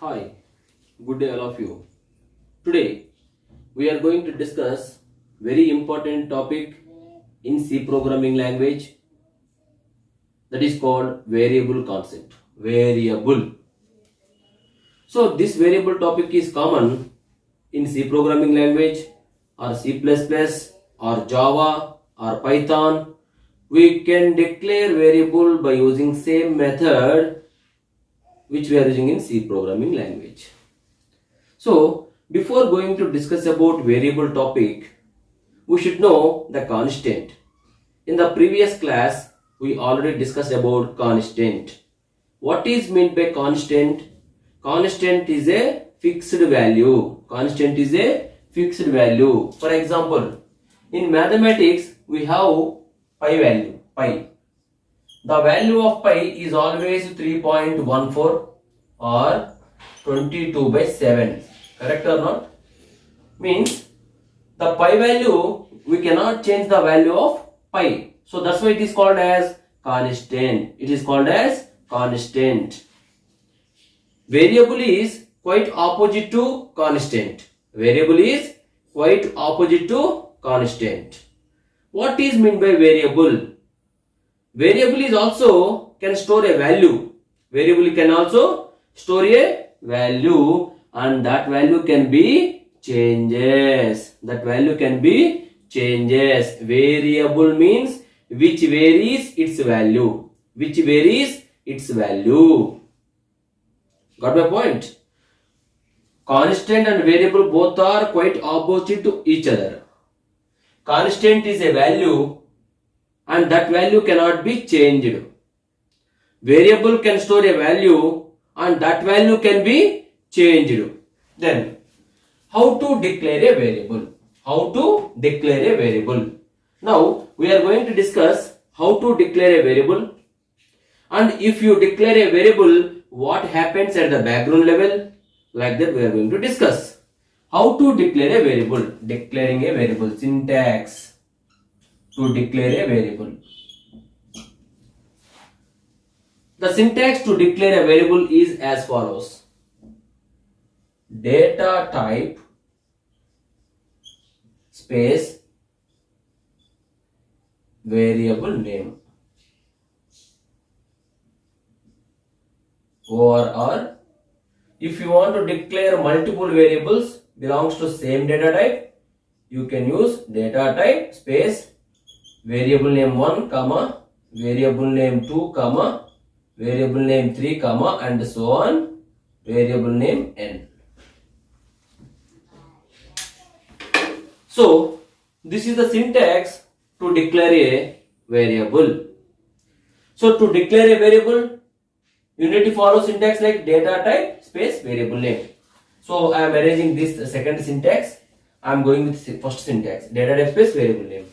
Hi, good day all of you. Today we are going to discuss very important topic in C programming language, that is called variable concept. Variable. So this variable topic is common in C programming language or C++ or Java or Python. We can declare variable by using same method which we are using in C programming language. So, before going to discuss about variable topic, we should know the constant. In the previous class, we already discussed about constant. What is meant by constant? Constant is a fixed value. Constant is a fixed value. For example, in mathematics, we have pi value, pi. The value of pi is always 3.14 or 22/7. Correct or not? Means the pi value, we cannot change the value of pi. So that's why it is called as constant. It is called as constant. Variable is quite opposite to constant. Variable is quite opposite to constant. What is meant by variable? Variable is also can store a value. Variable can also store a value, and that value can be changes. That value can be changes. Variable means which varies its value. Which varies its value. Got my point? Constant and variable both are quite opposite to each other. Constant is a value and that value cannot be changed. Variable can store a value and that value can be changed. Then, how to declare a variable? How to declare a variable? Now, we are going to discuss how to declare a variable. And if you declare a variable, what happens at the background level? Like that we are going to discuss. How to declare a variable? Declaring a variable. Syntax to declare a variable. The syntax to declare a variable is as follows. Data type space variable name. Or if you want to declare multiple variables belongs to same data type, you can use data type space variable name 1 comma variable name 2 comma variable name 3 comma and so on, variable name n. So this is the syntax to declare a variable. So to declare a variable, you need to follow syntax like data type space variable name. So I am arranging this second syntax. I am going with first syntax, data type space variable name.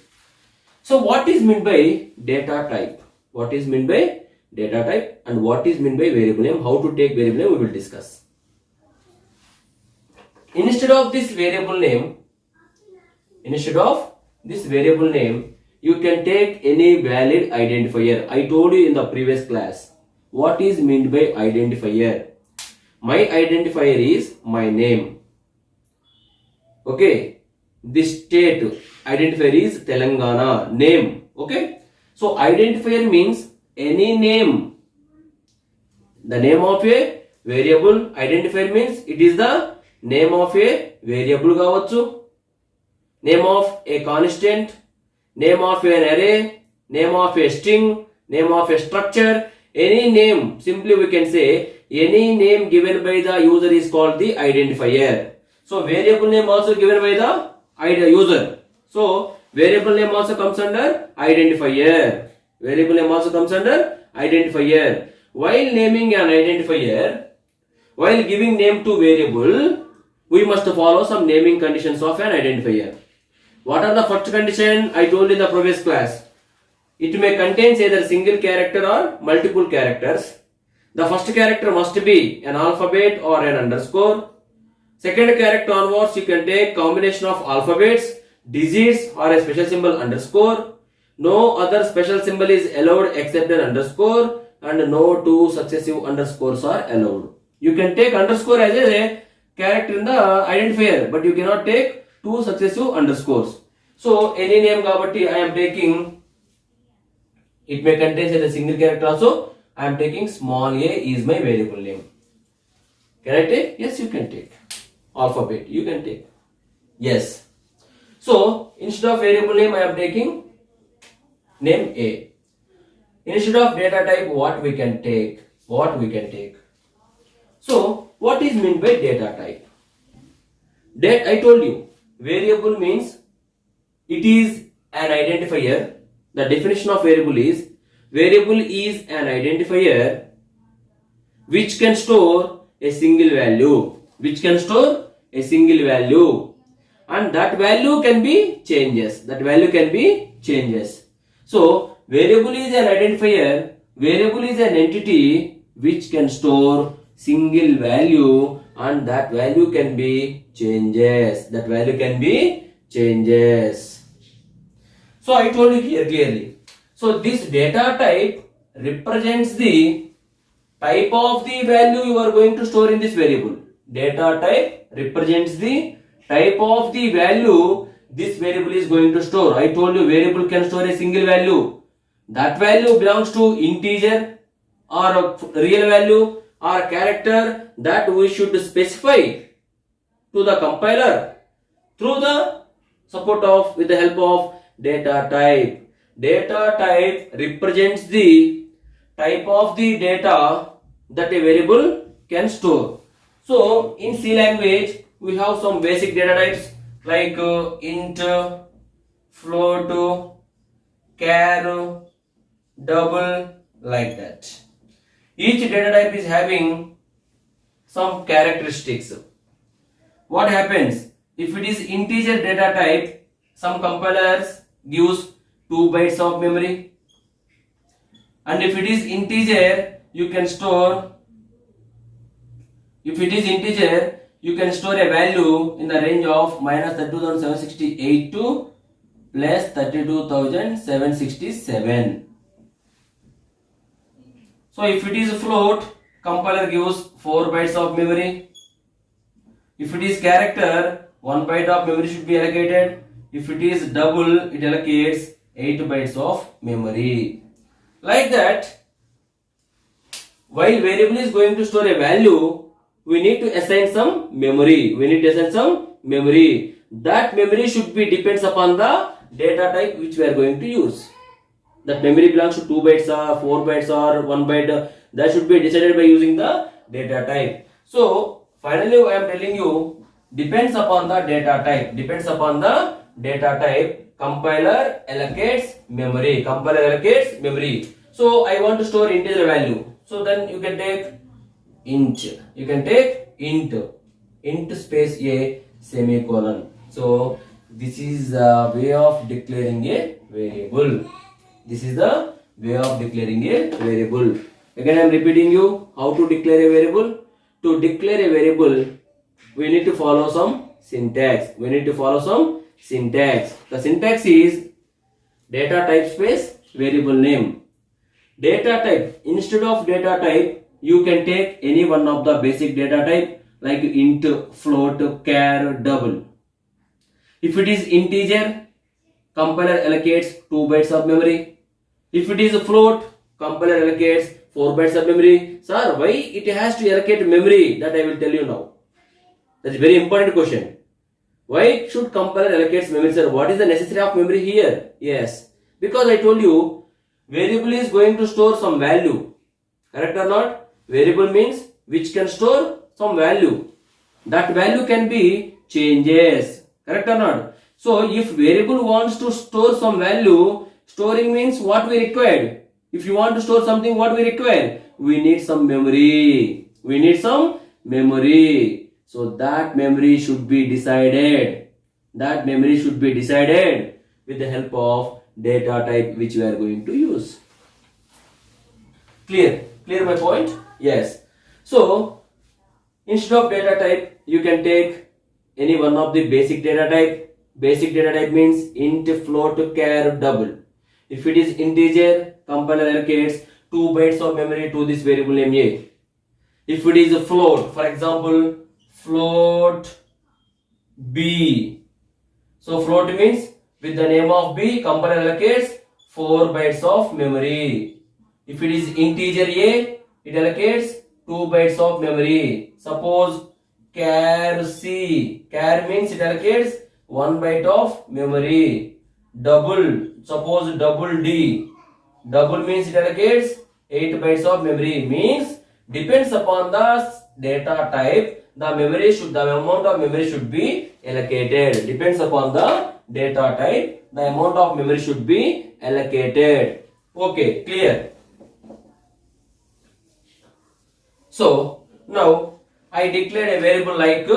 So what is meant by data type? What is meant by data type and what is meant by variable name? How to take variable name we will discuss. Instead of this variable name, you can take any valid identifier. I told you in the previous class what is meant by identifier. My identifier is my name. Okay. This state identifier is Telangana, name. Okay. So identifier means any name. The name of a variable. Identifier means it is the name of a variable kavachu, name of a constant, name of an array, name of a string, name of a structure. Any name, simply we can say any name given by the user is called the identifier. So variable name also given by the user. So variable name also comes under identifier. Variable name also comes under identifier. While naming an identifier, while giving name to variable, we must follow some naming conditions of an identifier. What are the first condition? I told in the previous class. It may contain either single character or multiple characters. The first character must be an alphabet or an underscore. Second character onwards you can take combination of alphabets, digits or a special symbol underscore. No other special symbol is allowed except an underscore and no two successive underscores are allowed. You can take underscore as a character in the identifier, but you cannot take two successive underscores. So any name kabatti I am taking, it may contain as a single character also. I am taking small a is my variable name. Can I take? Yes, you can take. Alphabet, you can take. Yes. So instead of variable name, I am taking name A. Instead of data type, what we can take? So what is meant by data type? I told you, variable means it is an identifier. The definition of variable is an identifier which can store a single value. And that value can be changes. So variable is an identifier. Variable is an entity which can store single value, and that value can be changes. So I told you here clearly. So this data type represents the type of the value you are going to store in this variable. Data type represents the type of the value this variable is going to store. I told you variable can store a single value. That value belongs to integer or a real value or a character that we should specify to the compiler through the support of, with the help of data type. Data type represents the type of the data that a variable can store. So in C language we have some basic data types like int, float, char, double, like that. Each data type is having some characteristics. What happens if it is integer data type? Some compilers gives 2 bytes of memory, and if it is integer you can store a value in the range of minus 32,768 to plus 32,767. So if it is float, compiler gives 4 bytes of memory. If it is character, 1 byte of memory should be allocated. If it is double, it allocates 8 bytes of memory. Like that, while variable is going to store a value, we need to assign some memory. That memory should be depends upon the data type which we are going to use. That memory belongs to 2 bytes or 4 bytes or 1 byte. That should be decided by using the data type. So finally I am telling you, depends upon the data type, compiler allocates memory. So I want to store integer value. So then you can take int. Int space a semicolon. So this is the way of declaring a variable. Again I am repeating you how to declare a variable. To declare a variable, we need to follow some syntax. The syntax is data type space variable name. Data type, instead of data type, you can take any one of the basic data type like int, float, char, double. If it is integer, compiler allocates 2 bytes of memory. If it is a float, compiler allocates 4 bytes of memory. Sir, why it has to allocate memory? That I will tell you now. That's a very important question. Why should compiler allocate memory, sir? What is the necessity of memory here? Yes, because I told you variable is going to store some value. Correct or not? Variable means which can store some value. That value can be changes. Correct or not? So if variable wants to store some value, storing means what we required. If you want to store something, what we require? We need some memory. So that memory should be decided. With the help of data type which we are going to use. Clear my point? Yes. So instead of data type, you can take any one of the basic data type. Basic data type means int, float, char, double. If it is integer, compiler allocates 2 bytes of memory to this variable name A. If it is a float, for example, float B. So float means with the name of B, compiler allocates 4 bytes of memory. If it is integer A, it allocates 2 bytes of memory. Suppose char C, char means it allocates 1 byte of memory. Double, suppose double D, double means it allocates 8 bytes of memory. Means depends upon the data type, the amount of memory should be allocated. Depends upon the data type, the amount of memory should be allocated. Okay, clear? So now I declared a variable like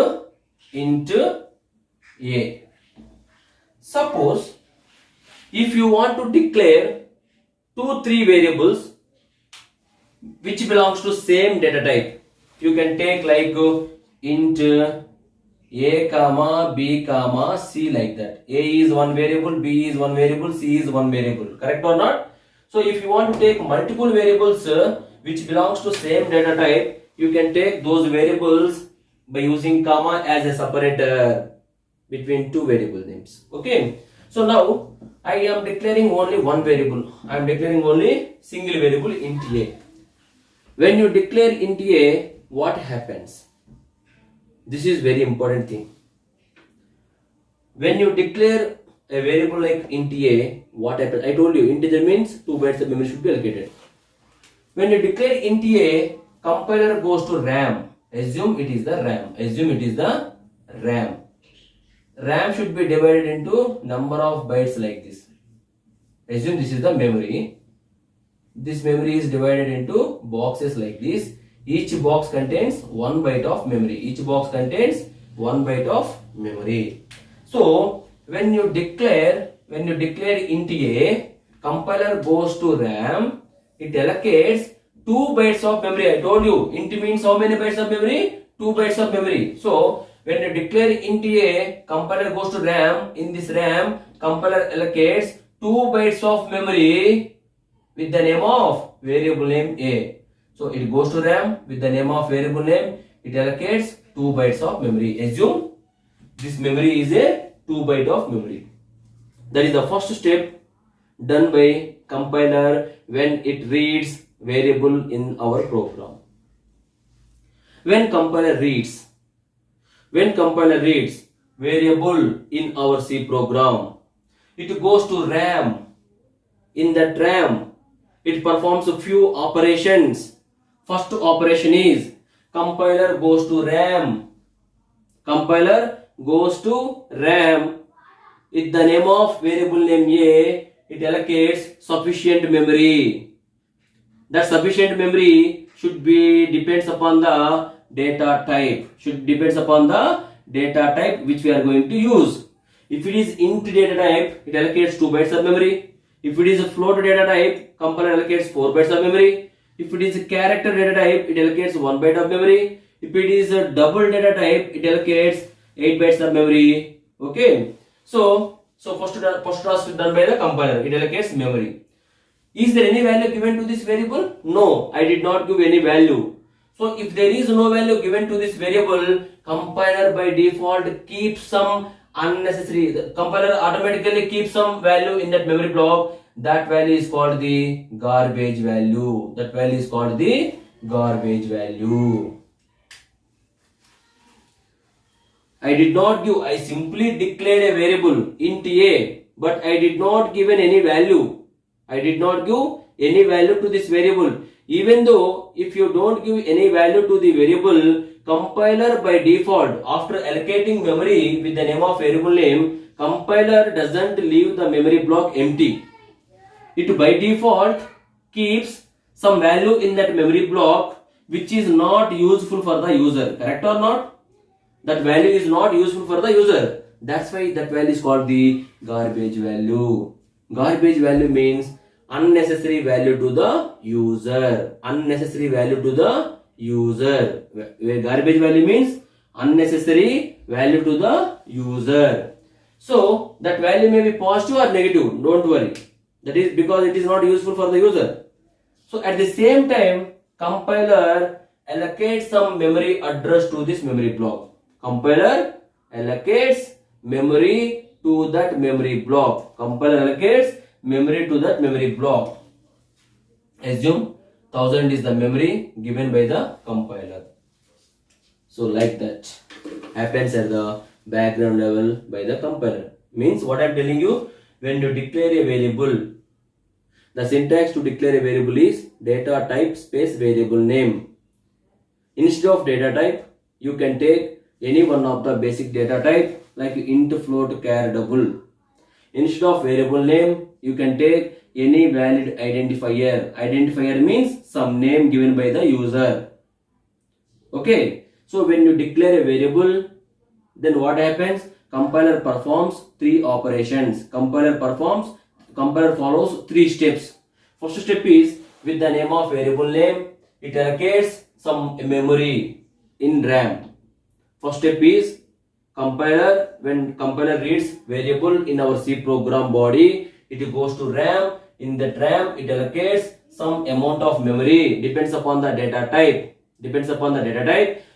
int a. Suppose if you want to declare 2-3 variables which belongs to same data type, you can take like int a comma b comma c, like that. A is one variable, b is one variable, c is one variable. Correct or not? So if you want to take multiple variables which belongs to same data type, you can take those variables by using comma as a separator between two variable names. Okay. So now I am declaring only one variable. I am declaring only single variable int a. When you declare int a, what happens? This is very important thing. When you declare a variable like int a, what happens? I told you integer means 2 bytes of memory should be allocated. When you declare int a, compiler goes to RAM. Assume it is the RAM. Assume it is the RAM. RAM should be divided into number of bytes like this. Assume this is the memory. This memory is divided into boxes like this. Each box contains 1 byte of memory. Each box contains 1 byte of memory. So when you declare int a, compiler goes to RAM. It allocates 2 bytes of memory. I told you int means how many bytes of memory? 2 bytes of memory. So when you declare int a, compiler goes to RAM. In this RAM, compiler allocates 2 bytes of memory with the name of variable name a. So it goes to RAM with the name of variable name. It allocates 2 bytes of memory. Assume this memory is a 2 byte of memory. That is the first step done by compiler when it reads variable in our program. When compiler reads variable in our C program, it goes to RAM. In that RAM, it performs a few operations. First operation is compiler goes to RAM. Compiler goes to RAM. With the name of variable name a, it allocates sufficient memory. That sufficient memory should be depends upon the data type. Depends upon the data type which we are going to use. If it is int data type, it allocates 2 bytes of memory. If it is a float data type, compiler allocates 4 bytes of memory. If it is a character data type, it allocates 1 byte of memory. If it is a double data type, it allocates 8 bytes of memory. Okay. So first task done by the compiler. It allocates memory. Is there any value given to this variable? No, I did not give any value. So if there is no value given to this variable, compiler by default keeps some unnecessary. The compiler automatically keeps some value in that memory block. That value is called the garbage value. That value is called the garbage value. I did not give, I simply declared a variable int a, but I did not give any value. I did not give any value to this variable. Even though if you don't give any value to the variable, compiler by default, after allocating memory with the name of variable name, compiler doesn't leave the memory block empty. It by default keeps some value in that memory block which is not useful for the user. Correct or not? That value is not useful for the user. That's why that value is called the garbage value. Garbage value means unnecessary value to the user. Unnecessary value to the user. Where garbage value means unnecessary value to the user. So that value may be positive or negative. Don't worry. That is because it is not useful for the user. So at the same time, compiler allocate some memory address to this memory block. Compiler allocates memory to that memory block. Compiler allocates memory to that memory block. Assume 1000 is the memory given by the compiler. So like that happens at the background level by the compiler. Means what I am telling you, when you declare a variable, the syntax to declare a variable is data type space variable name. Instead of data type, you can take any one of the basic data type like int, float, char, double. Instead of variable name, you can take any valid identifier. Identifier means some name given by the user. Okay. So when you declare a variable, then what happens? Compiler performs three operations. Compiler follows three steps. First step is with the name of variable name, it allocates some memory in RAM. First step is compiler, when compiler reads variable in our C program body, it goes to RAM. In that RAM, it allocates some amount of memory, depends upon the data type.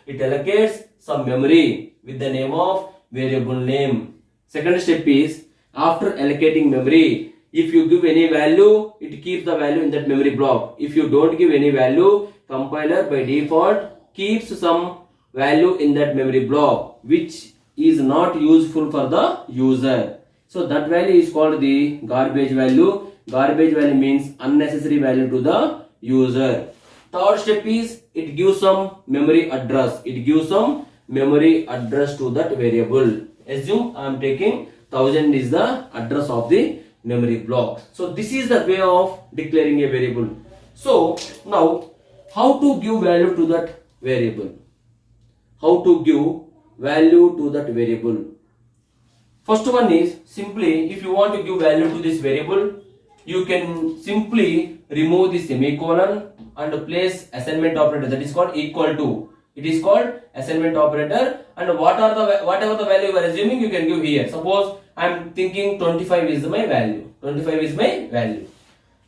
It allocates some memory with the name of variable name. Second step is after allocating memory, if you give any value, it keeps the value in that memory block. If you don't give any value, compiler by default keeps some value in that memory block which is not useful for the user. So that value is called the garbage value. Garbage value means unnecessary value to the user. Third step is it gives some memory address. It gives some memory address to that variable. Assume I am taking 1000 is the address of the memory block. So this is the way of declaring a variable. So now how to give value to that variable? First one is simply, if you want to give value to this variable, you can simply remove the semicolon and place assignment operator, that is called equal to. It is called assignment operator, and whatever the value you are assuming, you can give here. Suppose I am thinking 25 is my value.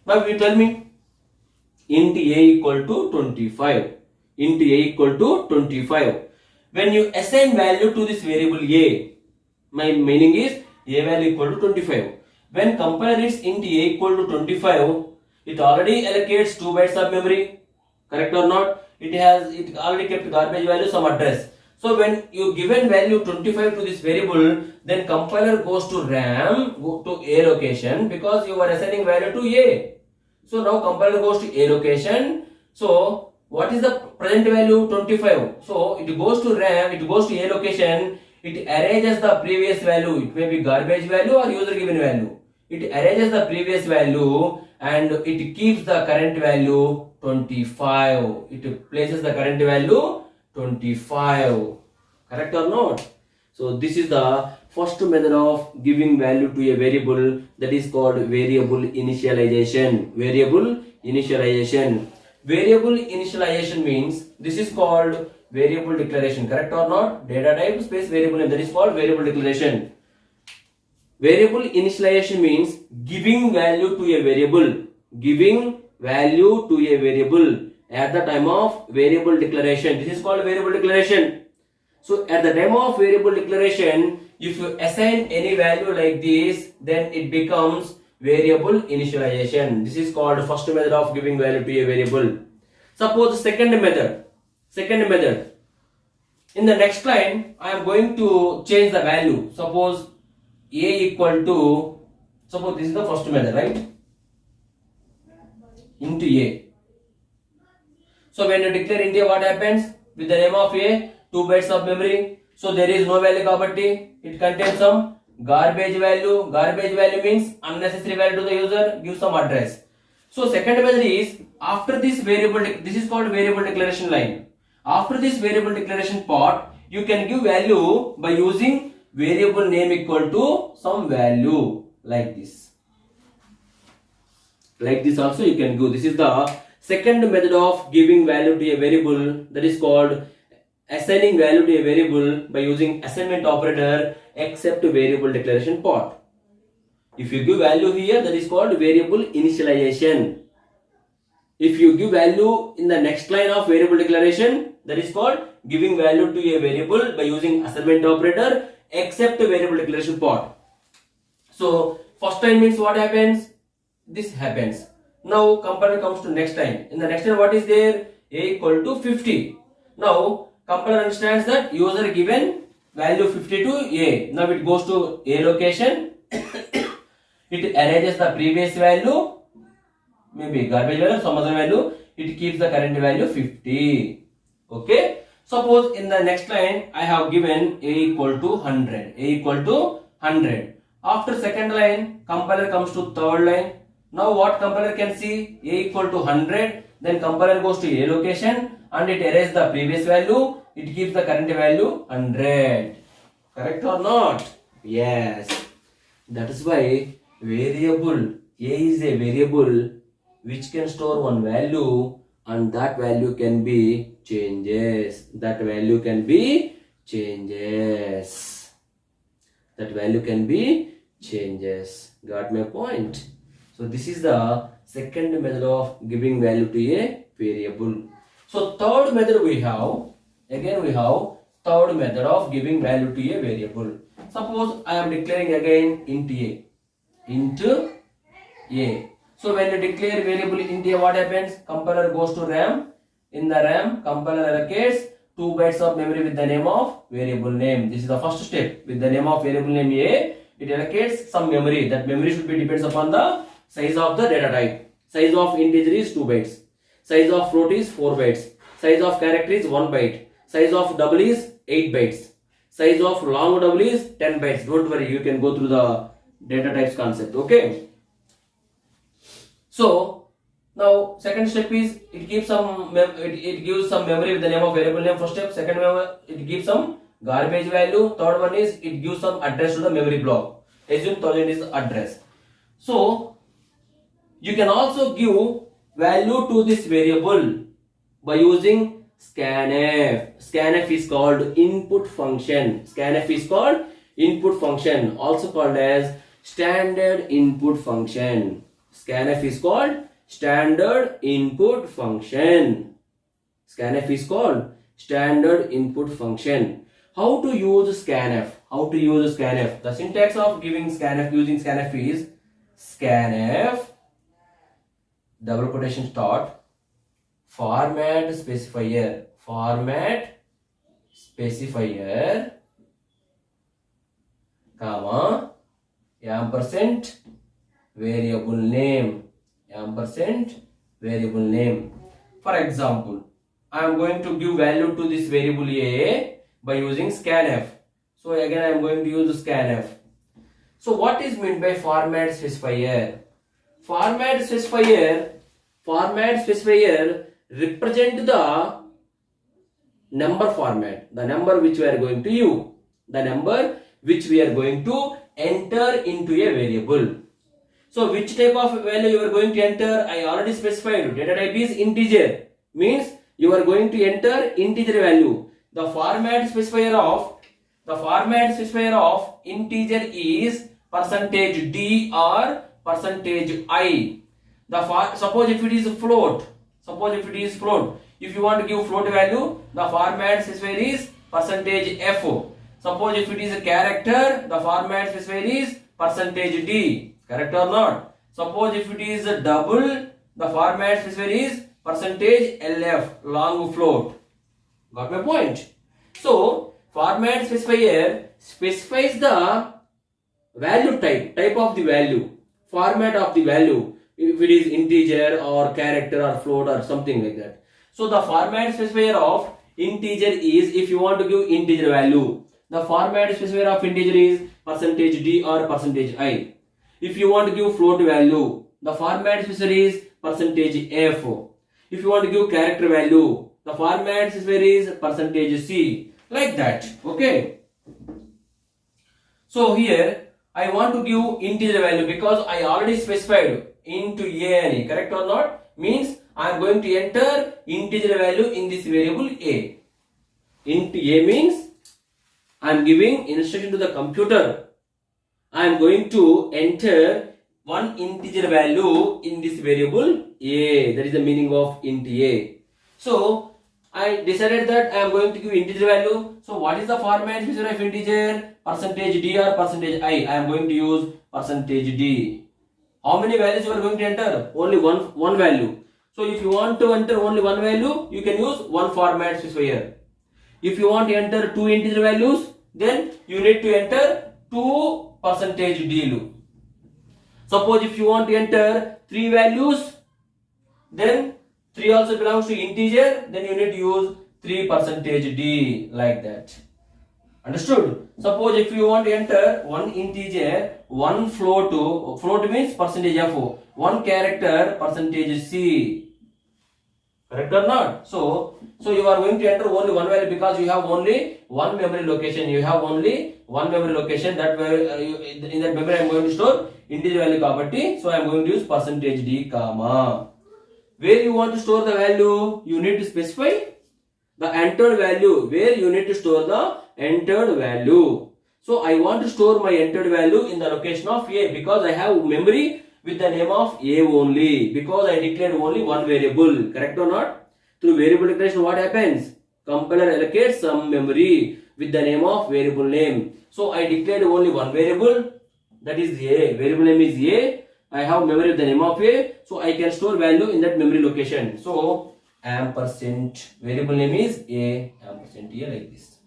Now you tell me int a equal to 25. When you assign value to this variable a, my meaning is a value equal to 25. When compiler reads int a equal to 25, it already allocates 2 bytes of memory. Correct or not? It already kept garbage value, some address. So when you given value 25 to this variable, then compiler goes to RAM, go to A location, because you are assigning value to A. So now compiler goes to A location. So what is the present value? 25. So it goes to RAM, it goes to A location, it arranges the previous value. It may be garbage value or user given value. It arranges the previous value and it keeps the current value 25. It places the current value 25. Correct or not? So this is the first method of giving value to a variable, that is called variable initialization. Variable initialization means this is called variable declaration. Correct or not? Data type space variable name, that is called variable declaration. Variable initialization means giving value to a variable. At the time of variable declaration. This is called variable declaration. So at the time of variable declaration, if you assign any value like this, then it becomes variable initialization. This is called first method of giving value to a variable. Suppose second method. In the next line, I am going to change the value. Suppose a equal to, suppose this is the first method, right? Into a. So when you declare int a, what happens? With the name of a, 2 bytes of memory. So there is no value property. It contains some garbage value. Garbage value means unnecessary value to the user. Give some address. So second method is after this variable. This is called variable declaration line. After this variable declaration part, you can give value by using variable name equal to some value like this. Like this also you can do. This is the second method of giving value to a variable, that is called assigning value to a variable by using assignment operator except variable declaration part. If you give value here, that is called variable initialization. if you give value in the next line of variable declaration, that is called giving value to a variable by using assignment operator except variable declaration part. So first line means what happens? This happens. Now compiler comes to next line. In the next line what is there? A equal to 50. Now compiler understands that user given value 50 to A. Now it goes to A location. It arranges the previous value, maybe garbage value, some other value. It keeps the current value 50. Okay. Suppose in the next line I have given A equal to 100. A equal to 100. After second line, compiler comes to third line. Now what compiler can see? A equal to 100. Then compiler goes to A location and it erases the previous value. It keeps the current value 100. Correct or not? Yes. That is why variable A is a variable which can store one value and that value can be changes. That value can be changes. That value can be changes. Got my point? So this is the second method of giving value to a variable. So third method we have, again we have third method of giving value to a variable. Suppose I am declaring again int a. Int a. So when you declare variable int a, what happens? Compiler goes to RAM. In the RAM, compiler allocates 2 bytes of memory with the name of variable name. This is the first step. With the name of variable name a, it allocates some memory. That memory should be depends upon the size of the data type. Size of integer is 2 bytes. Size of float is 4 bytes. Size of character is 1 byte. Size of double is 8 bytes. Size of long double is 10 bytes. Don't worry, you can go through the data types concept. Okay. So now second step is it gives some it gives some memory with the name of variable name. First step. Second it gives some garbage value. Third one is it gives some address to the memory block. Assume 1000 is address. So you can also give value to this variable by using scanf. Scanf is called input function. Scanf is called input function, also called as standard input function. Scanf is called standard input function. Scanf is called standard input function. How to use scanf? How to use scanf? The syntax of giving scanf, using scanf is scanf double quotation start format specifier comma ampersand variable name variable name. For example, I am going to give value to this variable a by using scanf. So again I am going to use scanf. So what is meant by format specifier? Format specifier represent the number format, the number which we are going to use, the number which we are going to enter into a variable. So which type of value you are going to enter? I already specified. Data type is integer, means you are going to enter integer value. The format specifier of integer is %d or %i. Suppose if it is float, if you want to give float value, the format specifier is %f. Suppose if it is a character, the format specifier is %d. Correct or not? Suppose if it is a double, the format specifier is %lf, long float. Got my point? So format specifier specifies the value type of the value, format of the value, if it is integer or character or float or something like that. So the format specifier of integer is, if you want to give integer value, the format specifier of integer is %d or %i. If you want to give float value, the format specifier is %f. If you want to give character value, the format specifier is %c. Like that. Okay. So here I want to give integer value because I already specified into a. Correct or not? Means I am going to enter integer value in this variable a. Int a means I am giving instruction to the computer. I am going to enter one integer value in this variable a. That is the meaning of int a. So I decided that I am going to give integer value. So what is the format feature of integer? Percentage d or percentage I. I am going to use percentage d. How many values you are going to enter? Only one value. So if you want to enter only one value, you can use one format specifier. If you want to enter two integer values, then you need to enter two percentage d loop. Suppose if you want to enter three values, then 3 also belongs to integer, then you need to use 3 percentage d, like that. Understood? Suppose if you want to enter one integer, one float means percentage f, one character percentage c. Correct or not? So you are going to enter only one value because you have only one memory location. You have only one memory location. That in that memory I am going to store integer value kabatti. So I am going to use percentage d comma. Where you want to store the value, you need to specify the entered value. Where you need to store the entered value. So I want to store my entered value in the location of a because I have memory with the name of a only, because I declared only one variable. Correct or not? Through variable declaration, what happens? Compiler allocates some memory with the name of variable name. So I declared only one variable, that is a. Variable name is a. I have memory with the name of a, so I can store value in that memory location. So ampersand variable name is a, ampersand a like this,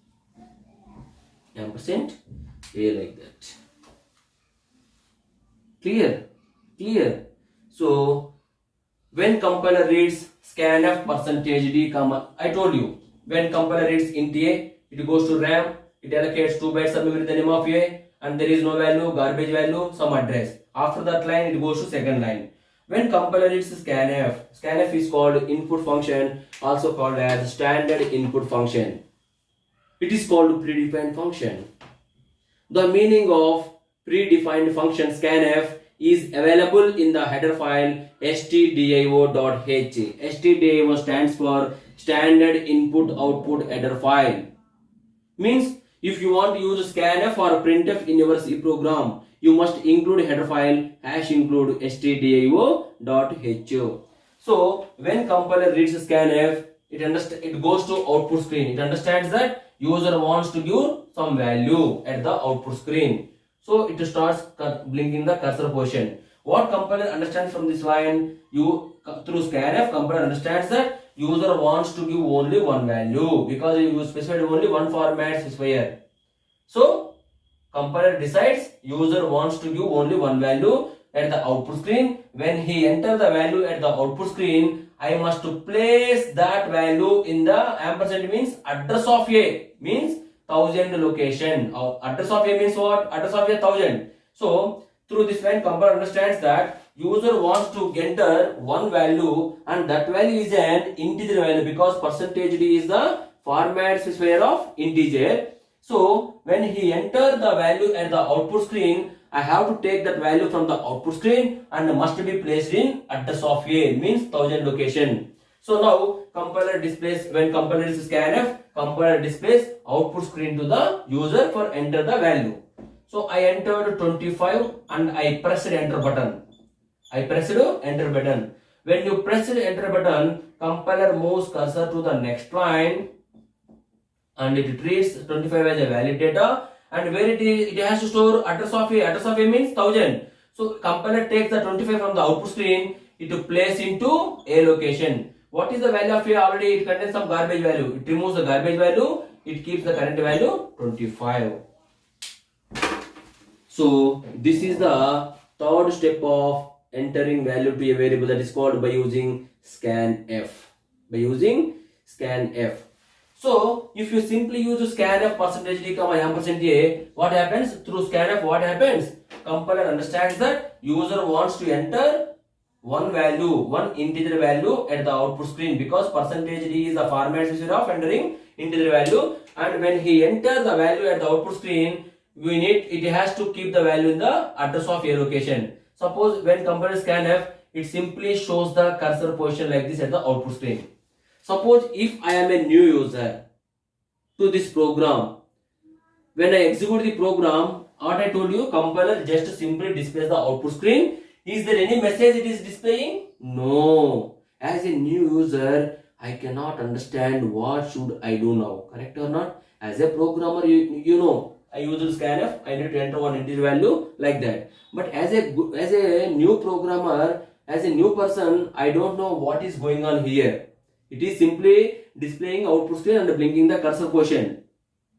ampersand a like that. Clear. So when compiler reads scanf percentage d comma, I told you when compiler reads int a, it goes to RAM, it allocates 2 bytes of memory with the name of a, and there is no value, garbage value, some address. After that line, it goes to second line. When compiler reads scanf is called input function, also called as standard input function. It is called predefined function. The meaning of predefined function scanf is available in the header file stdio.h. stdio stands for standard input output header file. Means if you want to use scanf or printf in your C program, you must include header file #include stdio.h. So when compiler reads scanf, it goes to output screen. It understands that user wants to give some value at the output screen. So it starts blinking the cursor position. What compiler understands from this line? Through scanf, compiler understands that user wants to give only one value because you specified only one format specifier. So compiler decides user wants to give only one value at the output screen. When he enters the value at the output screen, I must to place that value in the ampersand means address of a, means 1000 location. Address of a means what? Address of a 1000. So through this line, compiler understands that user wants to enter one value and that value is an integer value because percentage d is the format specifier of integer. So when he enters the value at the output screen, I have to take that value from the output screen and must be placed in address of a, means 1000 location. So now compiler displays, when compiler is scanf, compiler displays output screen to the user for enter the value. So I entered 25 and I pressed enter button. When you press the enter button, compiler moves cursor to the next line and it treats 25 as a valid data, and where it has to store address of a. Address of a means 1000. So compiler takes the 25 from the output screen, it will place into a location. What is the value of a? Already it contains some garbage value. It removes the garbage value, it keeps the current value 25. So this is the third step of entering value to a variable, that is called by using scanf. So if you simply use scanf percentage d comma ampersand a, what happens? Through scanf, what happens? Compiler understands that user wants to enter one value, one integer value at the output screen because percentage d is the format specifier of entering integer value, and when he enters the value at the output screen, it has to keep the value in the address of a location. Suppose when compiler scanf, it simply shows the cursor position like this at the output screen. Suppose if I am a new user to this program, when I execute the program, what I told you, compiler just simply displays the output screen. Is there any message it is displaying? No. As a new user, I cannot understand what should I do now. Correct or not? As a programmer, you know, I use scanf, I need to enter one integer value like that. But as a new programmer, as a new person, I don't know what is going on here. It is simply displaying output screen and blinking the cursor quotient.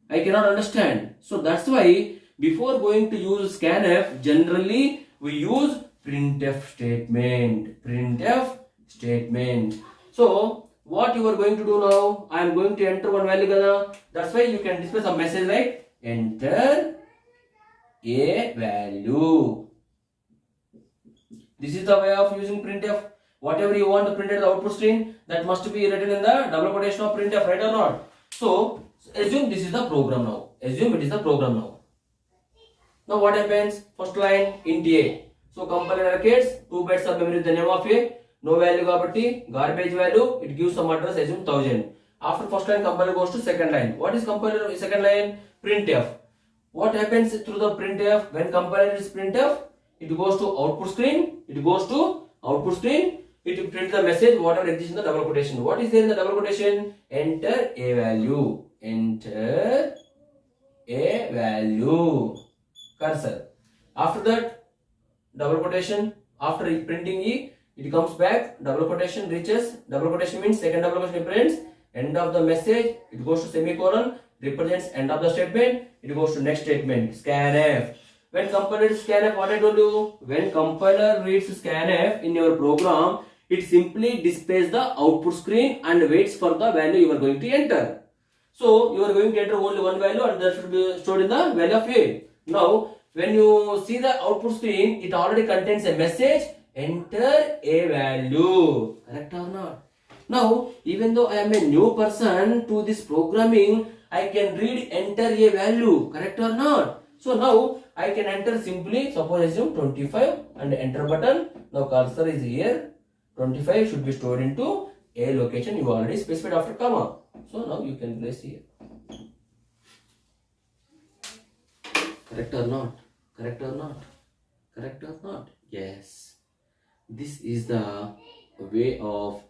I cannot understand. So that's why before going to use scanf, generally we use printf statement. Printf statement. So what you are going to do now? I am going to enter one value kada. That's why you can display some message like enter a value. This is the way of using printf. Whatever you want to print at the output screen, that must be written in the double quotation of printf, right or not? So assume this is the program now. Assume it is the program now. Now what happens? First line int a. So compiler allocates 2 bytes of memory with the name of a. No value kabatti, garbage value, it gives some address, assume 1000. After first line, compiler goes to second line. What is compiler second line? Printf. What happens through the printf? When compiler is printf, it goes to output screen. It goes to output screen. It prints the message whatever exists in the double quotation. What is there in the double quotation? Enter a value. Enter a value. Cursor. After that, double quotation. After printing e, it comes back. Double quotation reaches. Double quotation means second double quotation prints. End of the message. It goes to semicolon. Represents end of the statement. It goes to next statement. Scanf. When compiler reads scanf, what I told you? When compiler reads scanf in your program, it simply displays the output screen and waits for the value you are going to enter. So you are going to enter only one value and that should be stored in the value of a. Now when you see the output screen, it already contains a message, enter a value. Correct or not? Now even though I am a new person to this programming, I can read enter a value. Correct or not? So now I can enter simply, suppose assume 25 and enter button. Now cursor is here. 25 should be stored into a location you already specified after comma. So now you can place here. Correct or not? Correct or not? Correct or not? Yes. This is the way of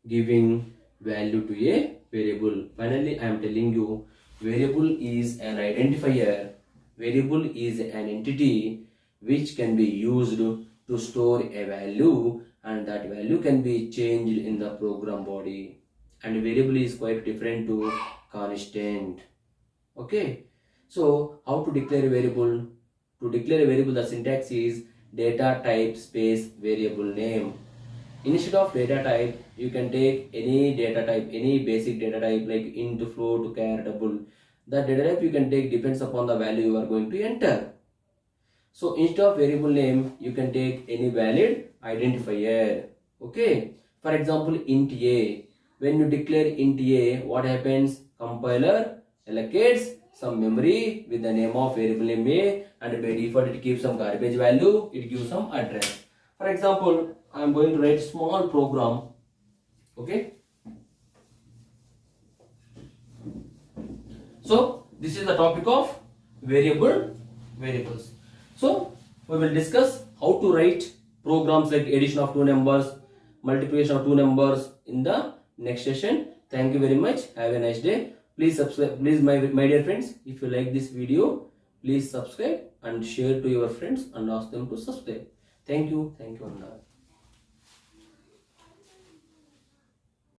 giving value to a variable. Finally, I am telling you, variable is an identifier. Variable is an entity which can be used to store a value, and that value can be changed in the program body. And variable is quite different to constant. Okay. So how to declare a variable? To declare a variable, the syntax is data type space variable name. Instead of data type, you can take any data type, any basic data type like int, float, char, double. The data type you can take depends upon the value you are going to enter. So instead of variable name, you can take any valid identifier. Okay. For example, int a. When you declare int a, what happens? Compiler allocates some memory with the name of variable name a, and by default it gives some garbage value. It gives some address. For example, I am going to write small program. Okay. So this is the topic of variables. So we will discuss how to write programs like addition of two numbers, multiplication of two numbers in the next session. Thank you very much. Have a nice day. Please subscribe. Please, my dear friends, if you like this video, please subscribe and share to your friends and ask them to subscribe. Thank you. Thank you, and all.